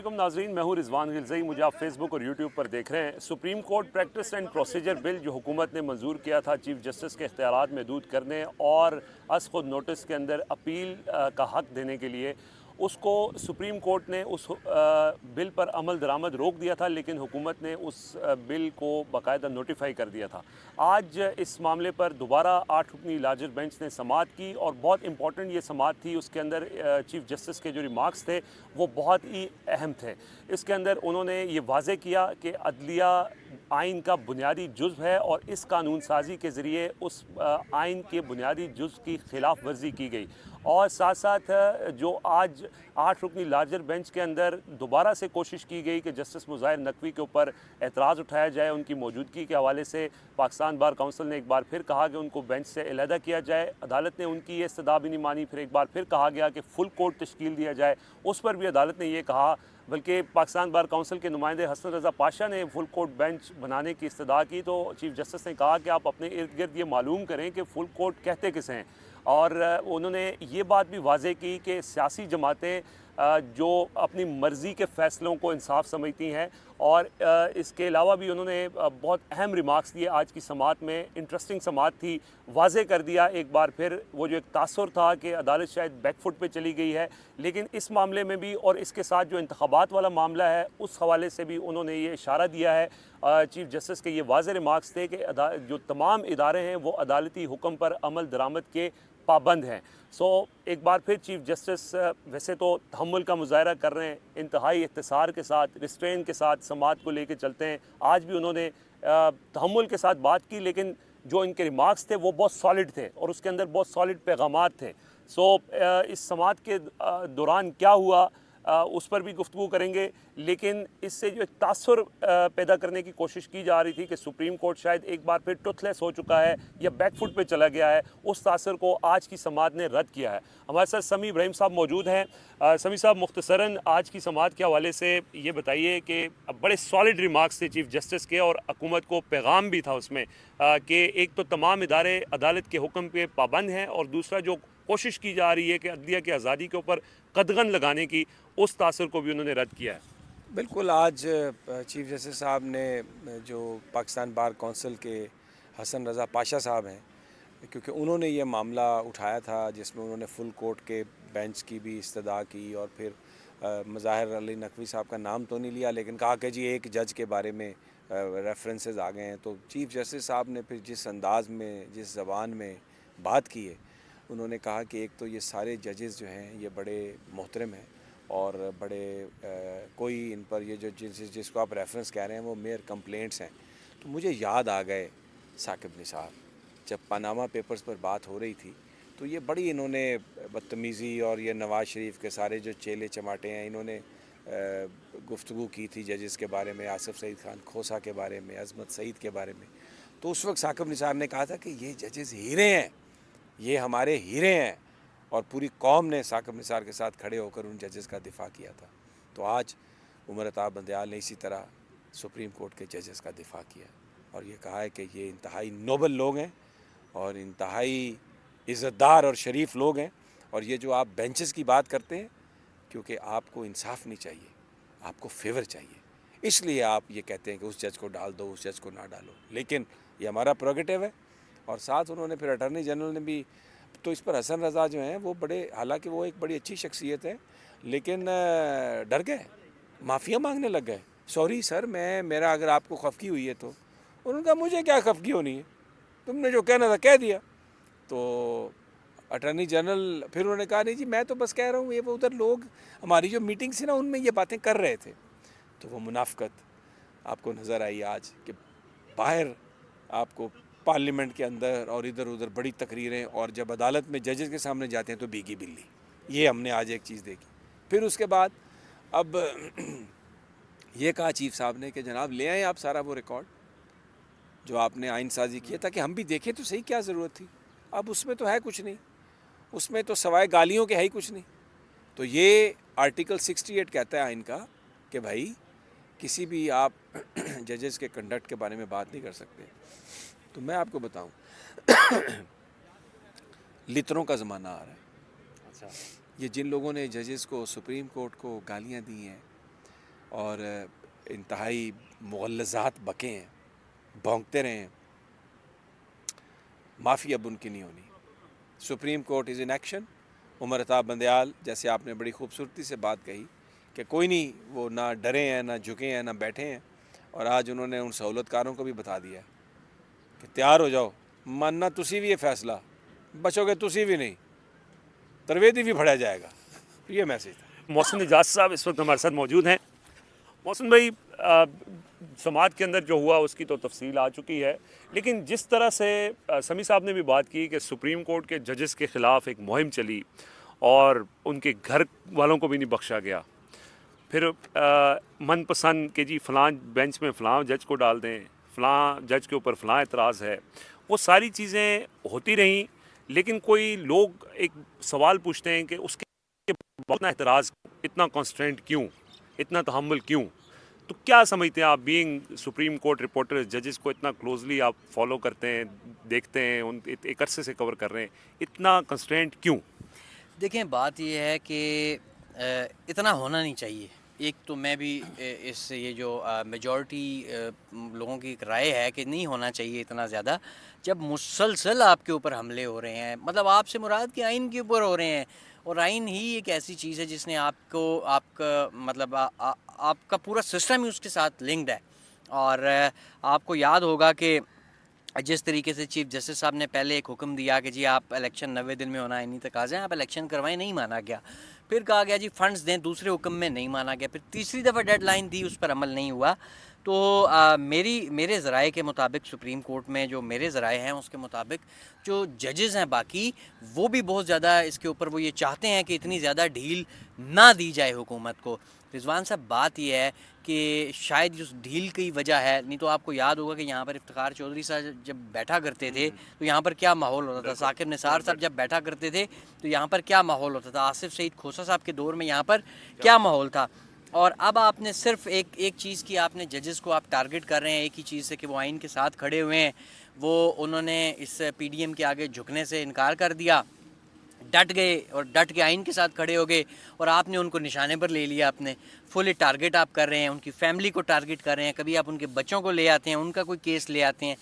वालेकुम नाजरीन, मैं हूँ रिजवान गिलज़ई। मुझे आप फेसबुक और यूट्यूब पर देख रहे हैं। Supreme court practice and procedure bill जो हुकूमत ने मंजूर किया था चीफ जस्टिस के इख्तियारात महदूद करने और अस खुद नोटिस के अंदर अपील का हक़ देने के लिए, उसको सुप्रीम कोर्ट ने उस बिल पर अमल दरामद रोक दिया था, लेकिन हुकूमत ने उस बिल को बाकायदा नोटिफाई कर दिया था। आज इस मामले पर दोबारा 8 रुकनी लार्जर बेंच ने समाअत की और बहुत इंपॉर्टेंट ये समाअत थी। उसके अंदर चीफ जस्टिस के जो रिमार्क्स थे वो बहुत ही अहम थे। इसके अंदर उन्होंने ये वाज़े किया कि अदलिया आइन का बुनियादी जुज़्व है और इस कानून साजी के ज़रिए उस आइन के बुनियादी जुज़्व की खिलाफ वर्जी की गई। और साथ साथ जो आज 8 रुकनी लार्जर बेंच के अंदर दोबारा से कोशिश की गई कि जस्टिस मुज़ाहिर नकवी के ऊपर एतराज़ उठाया जाए, उनकी मौजूदगी के हवाले से पाकिस्तान बार काउंसिल ने एक बार फिर कहा कि उनको बेंच से अलहदा किया जाए। अदालत ने उनकी ये इस्तदा भी नहीं मानी। फिर एक बार फिर कहा गया कि फुल कोर्ट तश्कील दिया जाए, उस पर भी अदालत ने ये कहा। बल्कि पाकिस्तान बार काउंसिल के नुमाइंदे हसन रज़ा पाशा ने फुल कोर्ट बेंच बनाने की इस्तदा की, तो चीफ जस्टिस ने कहा कि आप अपने इर्द गिर्द ये मालूम करें कि फुल कोर्ट कहते किसे हैं। और उन्होंने ये बात भी वाज़े की कि सियासी जमातें जो अपनी मर्ज़ी के फ़ैसलों को इंसाफ समझती हैं। और इसके अलावा भी उन्होंने बहुत अहम रिमार्क्स दिए। आज की समाअत में इंटरेस्टिंग समाअत थी। वाज़े कर दिया एक बार फिर वो जो एक तासुर था कि अदालत शायद बैकफुट पे चली गई है, लेकिन इस मामले में भी और इसके साथ जो इंतखाबात वाला मामला है उस हवाले से भी उन्होंने ये इशारा दिया है। चीफ जस्टिस के ये वाज़े रिमार्क्स थे कि जो तमाम इदारे हैं वो अदालती हुक्म पर अमल दरामद के पाबंद हैं। एक बार फिर चीफ जस्टिस वैसे तो तहम्मुल का मुज़ाहरा कर रहे हैं, इंतहाई इख्तिसार के साथ, रिस्ट्रेन के साथ समाअत को लेकर चलते हैं। आज भी उन्होंने तहम्मुल के साथ बात की, लेकिन जो इनके रिमार्क्स थे वो बहुत सॉलिड थे और उसके अंदर बहुत सॉलिड पैगामात थे। इस समाअत के दौरान क्या हुआ उस पर भी गुफ्तगू करेंगे, लेकिन इससे जो एक तासुर पैदा करने की कोशिश की जा रही थी कि सुप्रीम कोर्ट शायद एक बार फिर टुथलेस हो चुका है या बैकफुट पे चला गया है, उस तासुर को आज की समाअत ने रद्द किया है। हमारे साथ समी इब्राहिम साहब मौजूद हैं। समी साहब, मुख्तसरन आज की समाअत के हवाले से ये बताइए कि बड़े सॉलिड रिमार्क्स थे चीफ जस्टिस के और हुकूमत को पैगाम भी था उसमें कि एक तो तमाम इदारे अदालत के हुक्म पे पाबंद हैं और दूसरा जो कोशिश की जा रही है कि अदलिया की आज़ादी के ऊपर कदगन लगाने की, उस तासुर को भी उन्होंने रद्द किया है। बिल्कुल, आज चीफ जस्टिस साहब ने जो पाकिस्तान बार काउंसिल के हसन रज़ा पाशा साहब हैं, क्योंकि उन्होंने ये मामला उठाया था जिसमें उन्होंने फुल कोर्ट के बेंच की भी इस्तदा की और फिर मुज़ाहिर अली नकवी साहब का नाम तो नहीं लिया, लेकिन कहा कि जी एक जज के बारे में रेफरेंसेस आ गए हैं। तो चीफ जस्टिस साहब ने फिर जिस अंदाज़ में, जिस ज़बान में बात की है, उन्होंने कहा कि एक तो ये सारे जजेस जो हैं ये बड़े मोहतरम हैं और बड़े कोई इन पर ये जो जिसको आप रेफरेंस कह रहे हैं वो मेयर कंप्लेंट्स हैं। तो मुझे याद आ गए साकिब निसार, जब पनामा पेपर्स पर बात हो रही थी तो ये बड़ी इन्होंने बदतमीज़ी और ये नवाज़ शरीफ के सारे जो चेले चमाटे हैं इन्होंने गुफ्तगू की थी जजेस के बारे में, आसिफ सईद खान खोसा के बारे में, अजमत सईद के बारे में। तो उस वक्त साकिब निसार ने कहा था कि ये जजेस हीरे हैं, ये हमारे हीरे हैं, और पूरी कौम ने साकिब निसार के साथ खड़े होकर उन जजेस का दिफा किया था। तो आज उमर अताब बंदयाल ने इसी तरह सुप्रीम कोर्ट के जजेस का दिफा किया और ये कहा है कि ये इंतहाई नोबल लोग हैं और इंतहाई इज़्ज़तदार और शरीफ लोग हैं। और ये जो आप बेंचेस की बात करते हैं, क्योंकि आपको इंसाफ नहीं चाहिए, आपको फेवर चाहिए, इसलिए आप ये कहते हैं कि उस जज को डाल दो, उस जज को ना डालो, लेकिन ये हमारा प्रोगेटिव है। और साथ उन्होंने फिर अटॉर्नी जनरल ने भी, तो इस पर हसन रज़ा जो हैं वो बड़े, हालांकि वो एक बड़ी अच्छी शख्सियत है, लेकिन डर गए, माफ़िया मांगने लग गए। सॉरी सर, मेरा अगर आपको खफकी हुई है तो। उन्होंने कहा मुझे क्या खफकी होनी है, तुमने जो कहना था कह दिया। तो अटॉर्नी जनरल फिर उन्होंने कहा नहीं जी मैं तो बस कह रहा हूँ, ये वो उधर लोग हमारी जो मीटिंग थी ना उनमें ये बातें कर रहे थे। तो वो मुनाफिकत आपको नज़र आई आज कि बाहर आपको पार्लियामेंट के अंदर और इधर उधर बड़ी तकरीरें, और जब अदालत में जजेस के सामने जाते हैं तो भीगी बिल्ली। ये हमने आज एक चीज़ देखी। फिर उसके बाद अब ये कहा चीफ साहब ने कि जनाब ले आए आप सारा वो रिकॉर्ड जो आपने आइन साजी किया, ताकि हम भी देखें तो सही क्या ज़रूरत थी। अब उसमें तो है कुछ नहीं, उसमें तो सवाए गालियों के है ही कुछ नहीं। तो ये आर्टिकल 68 कहता है आइन का कि भाई किसी भी आप जजेस के कंडक्ट के बारे में बात नहीं कर सकते। तो मैं आपको बताऊं, लितरों का ज़माना आ रहा है। ये जिन लोगों ने जजेस को, सुप्रीम कोर्ट को गालियां दी हैं, اور انتہائی مغلظات بکے ہیں, بھونکتے رہے ہیں, معافی اب ان کی نہیں ہونی. Supreme court is in action. Umar Ata Bandial جیسے آپ نے بڑی خوبصورتی سے بات کہی کہ کوئی نہیں, وہ نہ ڈرے ہیں نہ جھکے ہیں نہ بیٹھے ہیں, اور آج انہوں نے ان سہولت کاروں کو بھی بتا دیا کہ تیار ہو جاؤ, ماننا تسی بھی یہ فیصلہ, بچو گے تسی بھی نہیں, ترویدی بھی پڑھا جائے گا. یہ میسیج تھا. محسن اعجاز صاحب اس وقت ہمارے ساتھ موجود ہیں. محسن بھائی, سماعت کے اندر جو ہوا اس کی تو تفصیل آ چکی ہے, لیکن جس طرح سے سمیع صاحب نے بھی بات کی کہ سپریم کورٹ کے ججز کے خلاف ایک مہم چلی اور ان کے گھر والوں کو بھی نہیں بخشا گیا, پھر من پسند کہ جی فلاں بینچ میں فلاں جج کو ڈال دیں, فلاں جج کے اوپر فلاں اعتراض ہے, وہ ساری چیزیں ہوتی رہیں, لیکن کوئی لوگ ایک سوال پوچھتے ہیں کہ اس کے اتنا اعتراض, اتنا کانسٹرینٹ کیوں, اتنا تحمل کیوں؟ تو کیا سمجھتے ہیں آپ, بینگ سپریم کورٹ رپورٹر, ججز کو اتنا کلوزلی آپ فالو کرتے ہیں, دیکھتے ہیں, ان ایک عرصے سے کور کر رہے ہیں, اتنا کنسٹرینٹ کیوں؟ دیکھیں بات یہ ہے کہ اتنا ہونا نہیں چاہیے. ایک تو میں بھی اس یہ جو میجورٹی لوگوں کی ایک رائے ہے کہ نہیں ہونا چاہیے اتنا زیادہ, جب مسلسل آپ کے اوپر حملے ہو رہے ہیں, مطلب آپ سے مراد کہ آئین کے اوپر ہو رہے ہیں, اور آئین ہی ایک ایسی چیز ہے جس نے آپ کو آپ کا مطلب آپ کا پورا سسٹم ہی اس کے ساتھ لنکڈ ہے. اور آپ کو یاد ہوگا کہ جس طریقے سے چیف جسٹس صاحب نے پہلے ایک حکم دیا کہ جی آپ الیکشن 90 دن میں ہونا ہے, نہیں تقاضے ہیں, آپ الیکشن کروائیں, نہیں مانا گیا. پھر کہا گیا جی فنڈز دیں, دوسرے حکم میں نہیں مانا گیا. پھر تیسری دفعہ ڈیڈ لائن دی, اس پر عمل نہیں ہوا. تو میرے ذرائع کے مطابق سپریم کورٹ میں جو میرے ذرائع ہیں اس کے مطابق جو ججز ہیں باقی, وہ بھی بہت زیادہ اس کے اوپر وہ یہ چاہتے ہیں کہ اتنی زیادہ ڈھیل نہ دی جائے حکومت کو. رضوان صاحب بات یہ ہے کہ شاید اس ڈھیل کی وجہ ہے, نہیں تو آپ کو یاد ہوگا کہ یہاں پر افتخار چودھری صاحب جب بیٹھا کرتے تھے تو یہاں پر کیا ماحول ہوتا تھا, ثاقب نثار صاحب جب بیٹھا کرتے تھے تو یہاں پر کیا ماحول ہوتا تھا, آصف سعید کھوسہ صاحب کے دور میں یہاں پر کیا ماحول تھا. اور اب آپ نے صرف ایک چیز کی, آپ نے ججز کو آپ ٹارگٹ کر رہے ہیں ایک ہی چیز سے کہ وہ آئین کے ساتھ کھڑے ہوئے ہیں, وہ انہوں نے اس پی ڈی ایم کے آگے جھکنے سے انکار کر دیا, ڈٹ گئے اور ڈٹ کے آئین کے ساتھ کھڑے ہو گئے, اور آپ نے ان کو نشانے پر لے لیا. اپنے فلی ٹارگٹ آپ کر رہے ہیں, ان کی فیملی کو ٹارگٹ کر رہے ہیں, کبھی آپ ان کے بچوں کو لے آتے ہیں, ان کا کوئی کیس لے آتے ہیں.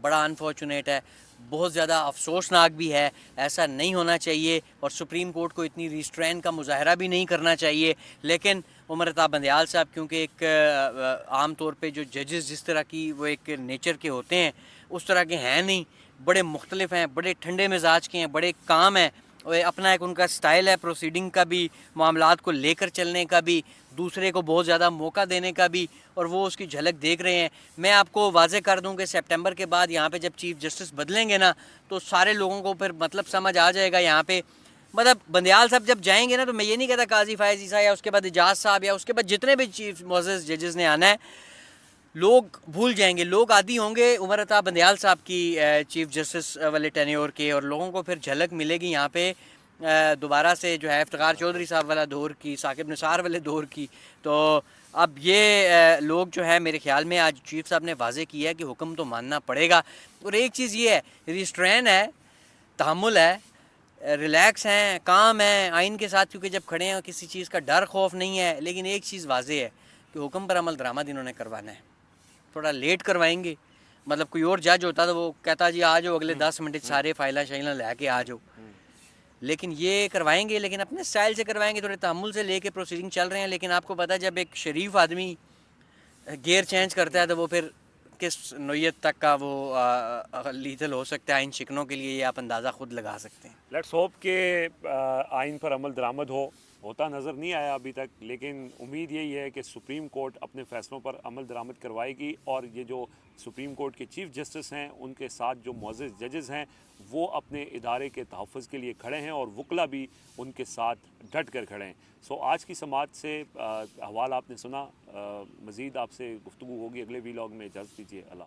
بڑا انفارچونیٹ ہے, بہت زیادہ افسوسناک بھی ہے, ایسا نہیں ہونا چاہیے, اور سپریم کورٹ کو اتنی ریسٹرین کا مظاہرہ بھی نہیں کرنا چاہیے. لیکن عمر عطا بندیال صاحب کیونکہ ایک عام طور پہ جو ججز جس طرح کی وہ ایک نیچر کے ہوتے ہیں اس طرح کے ہیں نہیں, بڑے مختلف ہیں, بڑے ٹھنڈے مزاج کے ہیں, بڑے کام ہیں, اور اپنا ایک ان کا سٹائل ہے پروسیڈنگ کا بھی, معاملات کو لے کر چلنے کا بھی, دوسرے کو بہت زیادہ موقع دینے کا بھی, اور وہ اس کی جھلک دیکھ رہے ہیں. میں آپ کو واضح کر دوں کہ سپٹمبر کے بعد یہاں پہ جب چیف جسٹس بدلیں گے نا تو سارے لوگوں کو پھر مطلب سمجھ آ جائے گا یہاں پہ. مطلب بندیال صاحب جب جائیں گے نا تو میں یہ نہیں کہتا قاضی فائز عیسیٰ یا اس کے بعد اعجاز صاحب یا اس کے بعد جتنے بھی چیف معزز ججز نے آنا ہے, لوگ بھول جائیں گے, لوگ عادی ہوں گے عمر عطا بندیال صاحب کی چیف جسٹس والے ٹینیور کے, اور لوگوں کو پھر جھلک ملے گی یہاں پہ دوبارہ سے جو ہے افتخار چودھری صاحب والا دور کی, ثاقب نثار والے دور کی. تو اب یہ لوگ جو ہے میرے خیال میں آج چیف صاحب نے واضح کیا ہے کہ حکم تو ماننا پڑے گا. اور ایک چیز یہ ہے, ریسٹرین ہے, تحمل ہے, ریلیکس ہیں, کام ہیں آئین کے ساتھ, کیونکہ جب کھڑے ہیں کسی چیز کا ڈر خوف نہیں ہے. لیکن ایک چیز واضح ہے کہ حکم پر عمل درآمد انہوں نے کروانا ہے, تھوڑا لیٹ کروائیں گے. مطلب کوئی اور جج ہوتا تو وہ کہتا جی آ جاؤ اگلے 10 منٹ سارے فائلہ شائلہ لے کے آ جاؤ, لیکن یہ کروائیں گے, لیکن اپنے سٹائل سے کروائیں گے, تھوڑے تحمل سے لے کے پروسیڈنگ چل رہے ہیں. لیکن آپ کو پتہ ہے جب ایک شریف آدمی گیئر چینج کرتا ہے تو وہ پھر کس نوعیت تک کا وہ لیتل ہو سکتا ہے ان شکنوں کے لیے, یہ آپ اندازہ خود لگا سکتے ہیں. لیٹس ہوپ کہ آئین پر عمل درآمد ہوتا نظر نہیں آیا ابھی تک, لیکن امید یہی ہے کہ سپریم کورٹ اپنے فیصلوں پر عمل درآمد کروائے گی, اور یہ جو سپریم کورٹ کے چیف جسٹس ہیں ان کے ساتھ جو معزز ججز ہیں وہ اپنے ادارے کے تحفظ کے لیے کھڑے ہیں, اور وکلا بھی ان کے ساتھ ڈٹ کر کھڑے ہیں. سو آج کی سماعت سے احوال آپ نے سنا, مزید آپ سے گفتگو ہوگی اگلے ویلاگ میں. اجازت دیجیے, اللہ.